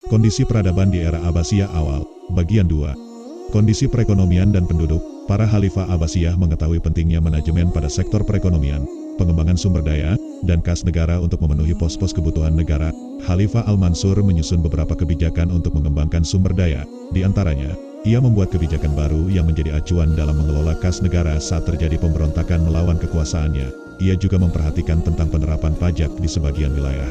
Kondisi peradaban di era Abbasiyah awal, bagian 2. Kondisi perekonomian dan penduduk. Para Khalifah Abbasiyah mengetahui pentingnya manajemen pada sektor perekonomian, pengembangan sumber daya, dan kas negara untuk memenuhi pos-pos kebutuhan negara. Khalifah Al-Mansur menyusun beberapa kebijakan untuk mengembangkan sumber daya. Di antaranya, ia membuat kebijakan baru yang menjadi acuan dalam mengelola kas negara saat terjadi pemberontakan melawan kekuasaannya. Ia juga memperhatikan tentang penerapan pajak di sebagian wilayah.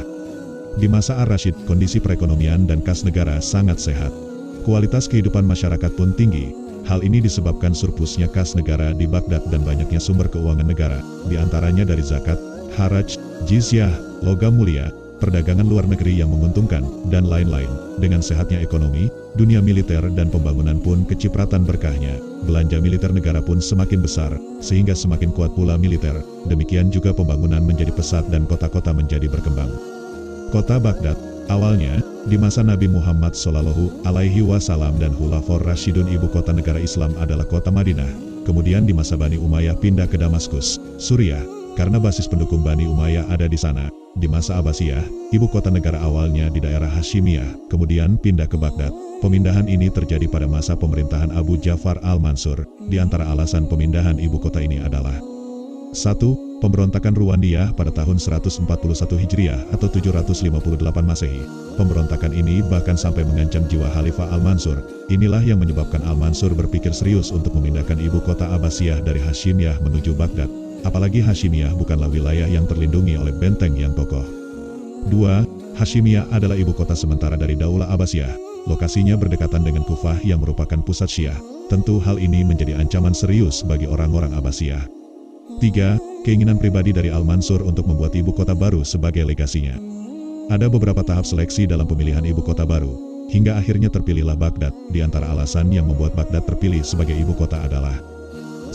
Di masa Ar-Rasyid, kondisi perekonomian dan kas negara sangat sehat. Kualitas kehidupan masyarakat pun tinggi. Hal ini disebabkan surplusnya kas negara di Baghdad dan banyaknya sumber keuangan negara, di antaranya dari zakat, haraj, jizyah, logam mulia, perdagangan luar negeri yang menguntungkan, dan lain-lain. Dengan sehatnya ekonomi, dunia militer dan pembangunan pun kecipratan berkahnya. Belanja militer negara pun semakin besar, sehingga semakin kuat pula militer. Demikian juga pembangunan menjadi pesat dan kota-kota menjadi berkembang. Kota Baghdad, awalnya, di masa Nabi Muhammad SAW dan Khulafaur Rasyidun, ibu kota negara Islam adalah kota Madinah. Kemudian di masa Bani Umayyah pindah ke Damaskus, Suriah, karena basis pendukung Bani Umayyah ada di sana. Di masa Abbasiyah, ibu kota negara awalnya di daerah Hashimiyah, kemudian pindah ke Baghdad. Pemindahan ini terjadi pada masa pemerintahan Abu Ja'far Al-Mansur. Di antara alasan pemindahan ibu kota ini adalah 1. Pemberontakan Rwandiyah pada tahun 141 Hijriah atau 758 Masehi. Pemberontakan ini bahkan sampai mengancam jiwa Khalifah Al-Mansur. Inilah yang menyebabkan Al-Mansur berpikir serius untuk memindahkan ibu kota Abbasiyah dari Hashimiyah menuju Baghdad. Apalagi Hashimiyah bukanlah wilayah yang terlindungi oleh benteng yang kokoh. 2. Hashimiyah adalah ibu kota sementara dari Daulah Abbasiyah. Lokasinya berdekatan dengan Kufah yang merupakan pusat Syiah. Tentu hal ini menjadi ancaman serius bagi orang-orang Abbasiyah. 3. Keinginan pribadi dari Al-Mansur untuk membuat ibu kota baru sebagai legasinya. Ada beberapa tahap seleksi dalam pemilihan ibu kota baru, hingga akhirnya terpilihlah Baghdad. Di antara alasan yang membuat Baghdad terpilih sebagai ibu kota adalah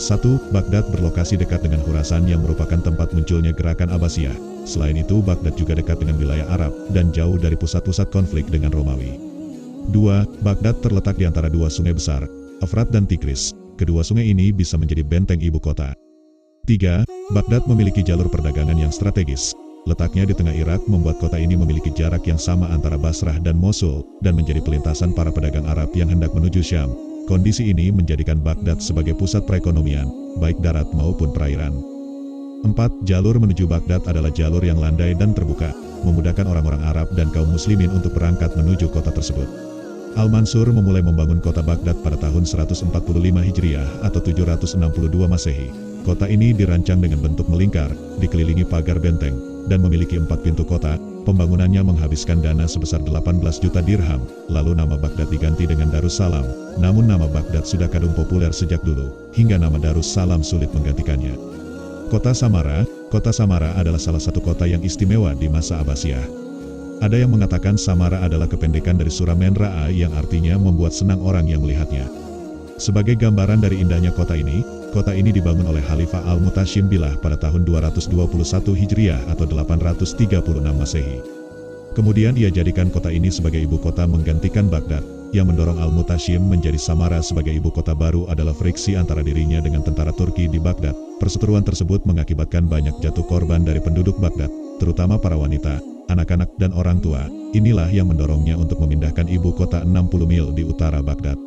1. Baghdad berlokasi dekat dengan Khurasan yang merupakan tempat munculnya gerakan Abbasiyah. Selain itu, Baghdad juga dekat dengan wilayah Arab, dan jauh dari pusat-pusat konflik dengan Romawi. 2. Baghdad terletak di antara dua sungai besar, Efrat dan Tigris. Kedua sungai ini bisa menjadi benteng ibu kota. 3. Baghdad memiliki jalur perdagangan yang strategis. Letaknya di tengah Irak membuat kota ini memiliki jarak yang sama antara Basrah dan Mosul, dan menjadi pelintasan para pedagang Arab yang hendak menuju Syam. Kondisi ini menjadikan Baghdad sebagai pusat perekonomian, baik darat maupun perairan. 4. Jalur menuju Baghdad adalah jalur yang landai dan terbuka, memudahkan orang-orang Arab dan kaum muslimin untuk berangkat menuju kota tersebut. Al-Mansur memulai membangun kota Baghdad pada tahun 145 Hijriah atau 762 Masehi. Kota ini dirancang dengan bentuk melingkar, dikelilingi pagar benteng, dan memiliki 4 pintu kota. Pembangunannya menghabiskan dana sebesar 18 juta dirham, lalu nama Baghdad diganti dengan Darussalam. Namun nama Baghdad sudah kadung populer sejak dulu, hingga nama Darussalam sulit menggantikannya. Kota Samara adalah salah satu kota yang istimewa di masa Abbasiyah. Ada yang mengatakan Samara adalah kependekan dari surah Men Ra'a yang artinya membuat senang orang yang melihatnya. Sebagai gambaran dari indahnya kota ini dibangun oleh Khalifah Al-Mutashim Billah pada tahun 221 Hijriah atau 836 Masehi. Kemudian ia jadikan kota ini sebagai ibu kota menggantikan Baghdad. Yang mendorong Al-Mutashim menjadi Samara sebagai ibu kota baru adalah friksi antara dirinya dengan tentara Turki di Baghdad. Perseteruan tersebut mengakibatkan banyak jatuh korban dari penduduk Baghdad, terutama para wanita, anak-anak dan orang tua. Inilah yang mendorongnya untuk memindahkan ibu kota 60 mil di utara Baghdad.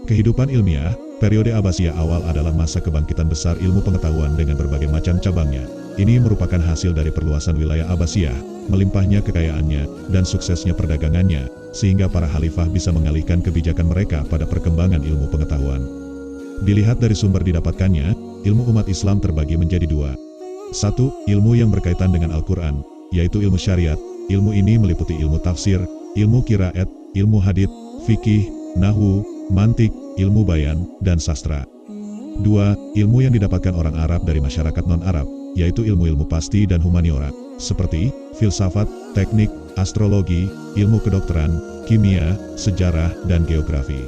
Kehidupan ilmiah, periode Abbasiyah awal adalah masa kebangkitan besar ilmu pengetahuan dengan berbagai macam cabangnya. Ini merupakan hasil dari perluasan wilayah Abbasiyah, melimpahnya kekayaannya, dan suksesnya perdagangannya, sehingga para khalifah bisa mengalihkan kebijakan mereka pada perkembangan ilmu pengetahuan. Dilihat dari sumber didapatkannya, ilmu umat Islam terbagi menjadi 2. 1. Ilmu yang berkaitan dengan Al-Quran, yaitu ilmu syariat. Ilmu ini meliputi ilmu tafsir, ilmu qiraat, ilmu hadits, fikih, nahwu, mantik, ilmu bayan, dan sastra. 2. Ilmu yang didapatkan orang Arab dari masyarakat non-Arab, yaitu ilmu-ilmu pasti dan humaniora, seperti filsafat, teknik, astrologi, ilmu kedokteran, kimia, sejarah, dan geografi.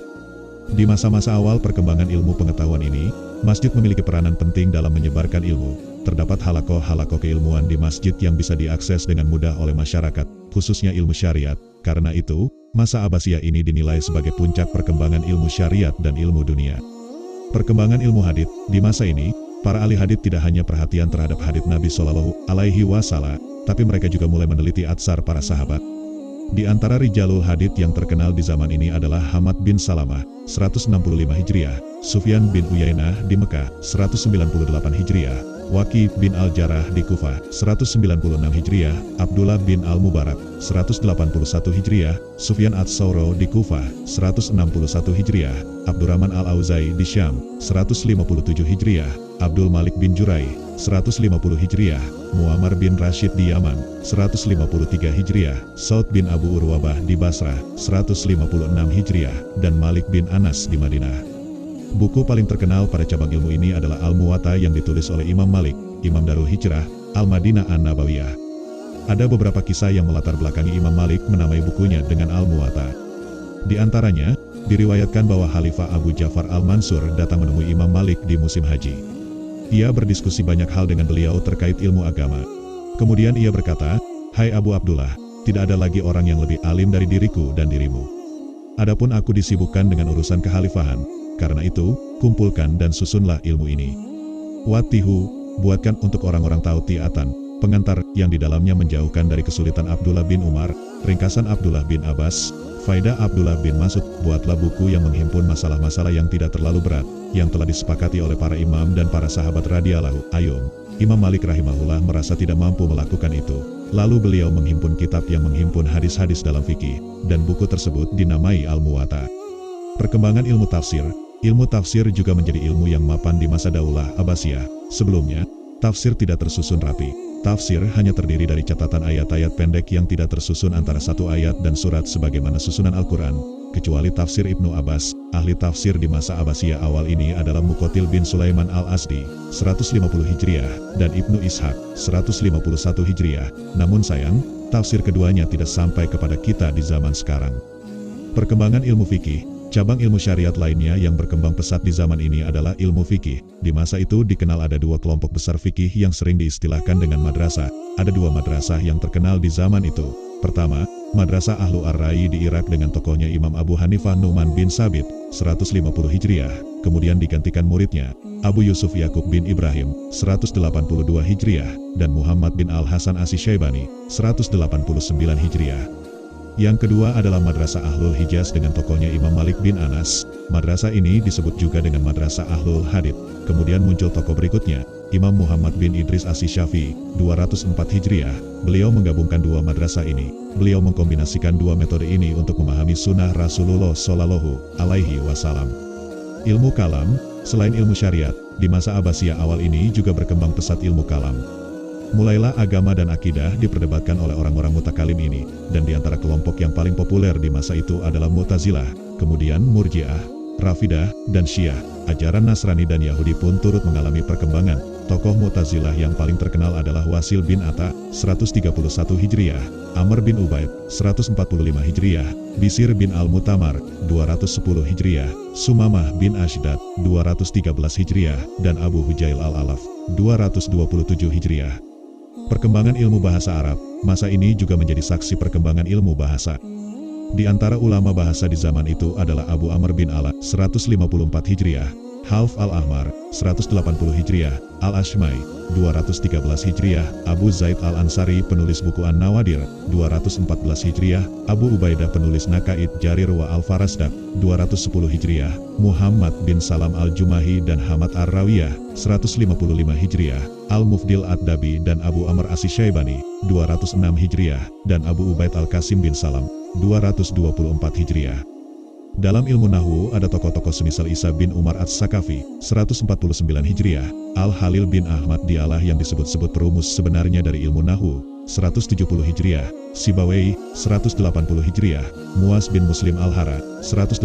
Di masa-masa awal perkembangan ilmu pengetahuan ini, masjid memiliki peranan penting dalam menyebarkan ilmu. Terdapat halakoh-halakoh keilmuan di masjid yang bisa diakses dengan mudah oleh masyarakat, khususnya ilmu syariat. Karena itu, masa Abbasiyah ini dinilai sebagai puncak perkembangan ilmu syariat dan ilmu dunia. Perkembangan ilmu hadits, di masa ini, para ahli hadits tidak hanya perhatian terhadap hadits Nabi SAW, tapi mereka juga mulai meneliti atsar para sahabat. Di antara Rijalul Hadith yang terkenal di zaman ini adalah Hamad bin Salamah, 165 Hijriah, Sufyan bin Uyainah di Mekah, 198 Hijriah, Waqi bin Al-Jarrah di Kufah, 196 Hijriah, Abdullah bin Al-Mubarak, 181 Hijriah, Sufyan Ats-Tsauri di Kufah, 161 Hijriah, Abdurrahman Al-Auza'i di Syam, 157 Hijriah, Abdul Malik bin Jurai, 150 Hijriah, Muammar bin Rashid di Yaman, 153 Hijriah, Saud bin Abu Urwabah di Basrah, 156 Hijriah, dan Malik bin Anas di Madinah. Buku paling terkenal pada cabang ilmu ini adalah Al-Muwatta yang ditulis oleh Imam Malik, Imam Darul Hijrah, Al-Madinah An-Nabawiyah. Ada beberapa kisah yang melatar belakangi Imam Malik menamai bukunya dengan Al-Muwatta. Di antaranya, diriwayatkan bahwa Khalifah Abu Ja'far Al-Mansur datang menemui Imam Malik di musim haji. Ia berdiskusi banyak hal dengan beliau terkait ilmu agama. Kemudian ia berkata, "Hai Abu Abdullah, tidak ada lagi orang yang lebih alim dari diriku dan dirimu. Adapun aku disibukkan dengan urusan kekhalifahan, karena itu, kumpulkan dan susunlah ilmu ini. Watihu, buatkan untuk orang-orang tautiatan, pengantar yang di dalamnya menjauhkan dari kesulitan Abdullah bin Umar, ringkasan Abdullah bin Abbas, Faidah Abdullah bin Mas'ud, buatlah buku yang menghimpun masalah-masalah yang tidak terlalu berat, yang telah disepakati oleh para imam dan para sahabat radhiyallahu anhum." Imam Malik rahimahullah merasa tidak mampu melakukan itu. Lalu beliau menghimpun kitab yang menghimpun hadis-hadis dalam fikih, dan buku tersebut dinamai Al-Muwatta. Perkembangan ilmu tafsir. Ilmu tafsir juga menjadi ilmu yang mapan di masa Daulah Abbasiyah. Sebelumnya, tafsir tidak tersusun rapi. Tafsir hanya terdiri dari catatan ayat-ayat pendek yang tidak tersusun antara satu ayat dan surat sebagaimana susunan Al-Quran, kecuali tafsir Ibnu Abbas. Ahli tafsir di masa Abbasiyah awal ini adalah Muqatil bin Sulaiman Al-Asdi, 150 Hijriah, dan Ibnu Ishaq, 151 Hijriah. Namun sayang, tafsir keduanya tidak sampai kepada kita di zaman sekarang. Perkembangan ilmu fikih. Cabang ilmu syariat lainnya yang berkembang pesat di zaman ini adalah ilmu fikih. Di masa itu dikenal ada dua kelompok besar fikih yang sering diistilahkan dengan madrasah. Ada dua madrasah yang terkenal di zaman itu. Pertama, Madrasah Ahlu Ar-Ra'yi di Irak dengan tokohnya Imam Abu Hanifah Nu'man bin Sabit, 150 Hijriah. Kemudian digantikan muridnya, Abu Yusuf Yakub bin Ibrahim, 182 Hijriah, dan Muhammad bin Al-Hasan Asy-Syaibani, 189 Hijriah. Yang kedua adalah Madrasah Ahlul Hijaz dengan tokohnya Imam Malik bin Anas. Madrasah ini disebut juga dengan Madrasah Ahlul Hadith. Kemudian muncul tokoh berikutnya, Imam Muhammad bin Idris Asy-Syafi'i, 204 Hijriah. Beliau menggabungkan dua madrasah ini. Beliau mengkombinasikan dua metode ini untuk memahami sunnah Rasulullah Shallallahu Alaihi Wasallam. Ilmu kalam, selain ilmu syariat, di masa Abbasiyah awal ini juga berkembang pesat ilmu kalam. Mulailah agama dan akidah diperdebatkan oleh orang-orang mutakalim ini, dan di antara kelompok yang paling populer di masa itu adalah Mu'tazilah, kemudian Murji'ah, Rafidah, dan Syiah. Ajaran Nasrani dan Yahudi pun turut mengalami perkembangan. Tokoh Mu'tazilah yang paling terkenal adalah Wasil bin Atta, 131 Hijriah, Amr bin Ubaid, 145 Hijriah, Bisir bin Al-Mutamar, 210 Hijriah, Sumamah bin Ashdad, 213 Hijriah, dan Abu Hujail Al-Alaf, 227 Hijriah. Perkembangan ilmu bahasa Arab, masa ini juga menjadi saksi perkembangan ilmu bahasa. Di antara ulama bahasa di zaman itu adalah Abu Amr bin Ala, 154 Hijriah, Half al-Ahmar, 180 Hijriah, Al-Ashmai, 213 Hijriah, Abu Zaid al-Ansari penulis buku An-Nawadir, 214 Hijriah, Abu Ubaidah penulis Naqaid Jarir wa Al-Farasdak, 210 Hijriah, Muhammad bin Salam al-Jumahi dan Hamad ar-Rawiyah, 155 Hijriah, Al-Mufdil ad-Dabi dan Abu Amr Asy-Syaibani, 206 Hijriah, dan Abu Ubaid al-Qasim bin Salam, 224 Hijriah. Dalam ilmu Nahwu ada tokoh-tokoh semisal Isa bin Umar Ats-Sakafi, 149 Hijriah, Al-Halil bin Ahmad Dialah yang disebut-sebut perumus sebenarnya dari ilmu Nahwu, 170 Hijriah, Sibawayh, 180 Hijriah, Muas bin Muslim Al-Hara, 187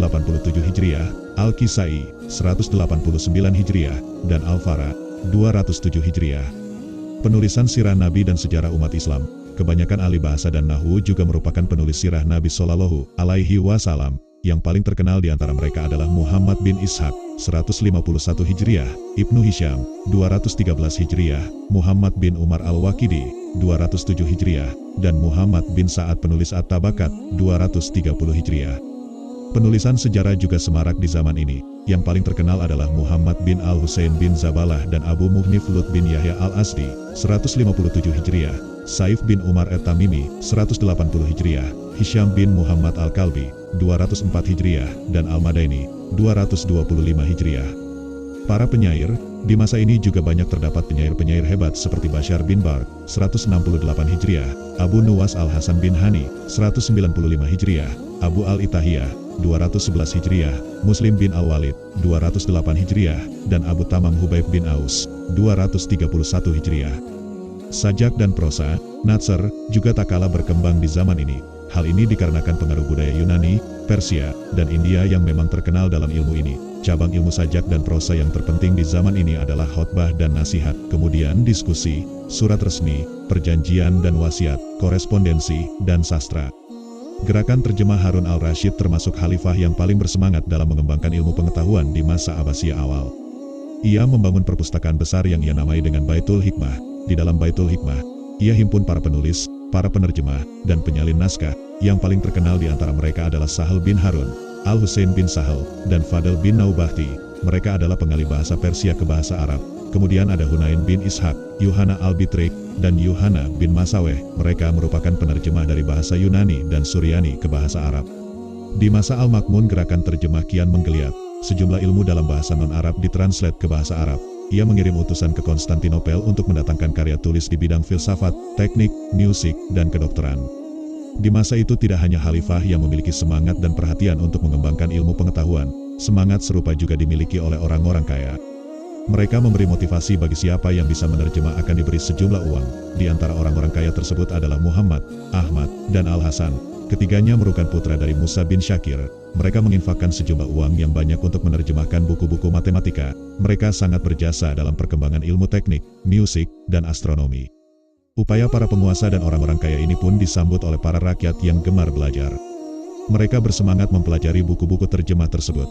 Hijriah, Al-Kisai, 189 Hijriah, dan Al-Fara, 207 Hijriah. Penulisan sirah Nabi dan sejarah umat Islam. Kebanyakan ahli bahasa dan Nahwu juga merupakan penulis sirah Nabi Shallallahu Alaihi Wasallam. Yang paling terkenal di antara mereka adalah Muhammad bin Ishaq, 151 Hijriah, Ibnu Hisham, 213 Hijriah, Muhammad bin Umar Al-Waqidi, 207 Hijriah, dan Muhammad bin Sa'ad penulis At-Tabakat, 230 Hijriah. Penulisan sejarah juga semarak di zaman ini. Yang paling terkenal adalah Muhammad bin Al-Husain bin Zabalah dan Abu Muhnif Lut bin Yahya Al-Asdi, 157 Hijriah, Saif bin Umar At-Tamimi, 180 Hijriah, Hisham bin Muhammad Al-Kalbi, 204 Hijriah, dan Al-Madaini, 225 Hijriah. Para penyair, di masa ini juga banyak terdapat penyair-penyair hebat seperti Bashar bin Barq, 168 Hijriah, Abu Nuwas Al-Hasan bin Hani, 195 Hijriah, Abu Al-Itahiyah, 211 Hijriah, Muslim bin Al-Walid, 208 Hijriah, dan Abu Tamam Hubaib bin Aus, 231 Hijriah. Sajak dan prosa, Natsr, juga tak kalah berkembang di zaman ini. Hal ini dikarenakan pengaruh budaya Yunani, Persia, dan India yang memang terkenal dalam ilmu ini. Cabang ilmu sajak dan prosa yang terpenting di zaman ini adalah khotbah dan nasihat, kemudian diskusi, surat resmi, perjanjian dan wasiat, korespondensi, dan sastra. Gerakan terjemah Harun al-Rasyid termasuk khalifah yang paling bersemangat dalam mengembangkan ilmu pengetahuan di masa Abbasiyah awal. Ia membangun perpustakaan besar yang ia namai dengan Baitul Hikmah. Di dalam Baitul Hikmah, ia himpun para penulis, para penerjemah, dan penyalin naskah. Yang paling terkenal di antara mereka adalah Sahal bin Harun, Al-Husain bin Sahal, dan Fadl bin Naubahti. Mereka adalah pengalih bahasa Persia ke bahasa Arab. Kemudian ada Hunain bin Ishaq, Yuhana al-Bitrik, dan Yuhana bin Masaweh. Mereka merupakan penerjemah dari bahasa Yunani dan Suryani ke bahasa Arab. Di masa Al-Makmun gerakan terjemah kian menggeliat. Sejumlah ilmu dalam bahasa non-Arab ditranslate ke bahasa Arab. Ia mengirim utusan ke Konstantinopel untuk mendatangkan karya tulis di bidang filsafat, teknik, musik, dan kedokteran. Di masa itu tidak hanya khalifah yang memiliki semangat dan perhatian untuk mengembangkan ilmu pengetahuan, semangat serupa juga dimiliki oleh orang-orang kaya. Mereka memberi motivasi bagi siapa yang bisa menerjemah akan diberi sejumlah uang. Di antara orang-orang kaya tersebut adalah Muhammad, Ahmad, dan Al-Hasan. Ketiganya merupakan putra dari Musa bin Syakir. Mereka menginfakkan sejumlah uang yang banyak untuk menerjemahkan buku-buku matematika. Mereka sangat berjasa dalam perkembangan ilmu teknik, musik, dan astronomi. Upaya para penguasa dan orang-orang kaya ini pun disambut oleh para rakyat yang gemar belajar. Mereka bersemangat mempelajari buku-buku terjemah tersebut.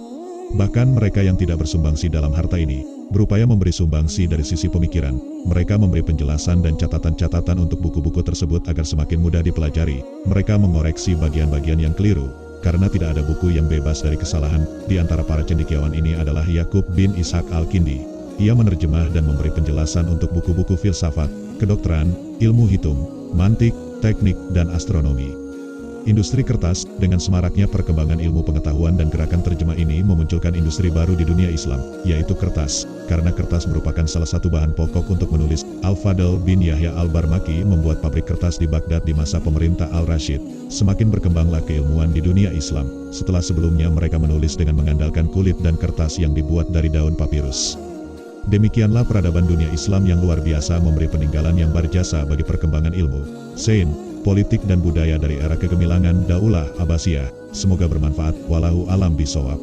Bahkan mereka yang tidak bersumbangsi dalam harta ini, berupaya memberi sumbangsi dari sisi pemikiran. Mereka memberi penjelasan dan catatan-catatan untuk buku-buku tersebut agar semakin mudah dipelajari. Mereka mengoreksi bagian-bagian yang keliru, karena tidak ada buku yang bebas dari kesalahan. Di antara para cendekiawan ini adalah Yakub bin Ishaq al-Kindi. Ia menerjemah dan memberi penjelasan untuk buku-buku filsafat, kedokteran, ilmu hitung, mantik, teknik, dan astronomi. Industri kertas, dengan semaraknya perkembangan ilmu pengetahuan dan gerakan terjemah ini memunculkan industri baru di dunia Islam, yaitu kertas. Karena kertas merupakan salah satu bahan pokok untuk menulis, Al-Fadl bin Yahya al-Barmaki membuat pabrik kertas di Baghdad di masa pemerintah Al-Rashid. Semakin berkembanglah keilmuan di dunia Islam, setelah sebelumnya mereka menulis dengan mengandalkan kulit dan kertas yang dibuat dari daun papirus. Demikianlah peradaban dunia Islam yang luar biasa memberi peninggalan yang berjasa bagi perkembangan ilmu, sains, politik dan budaya dari era kegemilangan Daulah Abbasiyah. Semoga bermanfaat. Wallahu a'lam bishawab.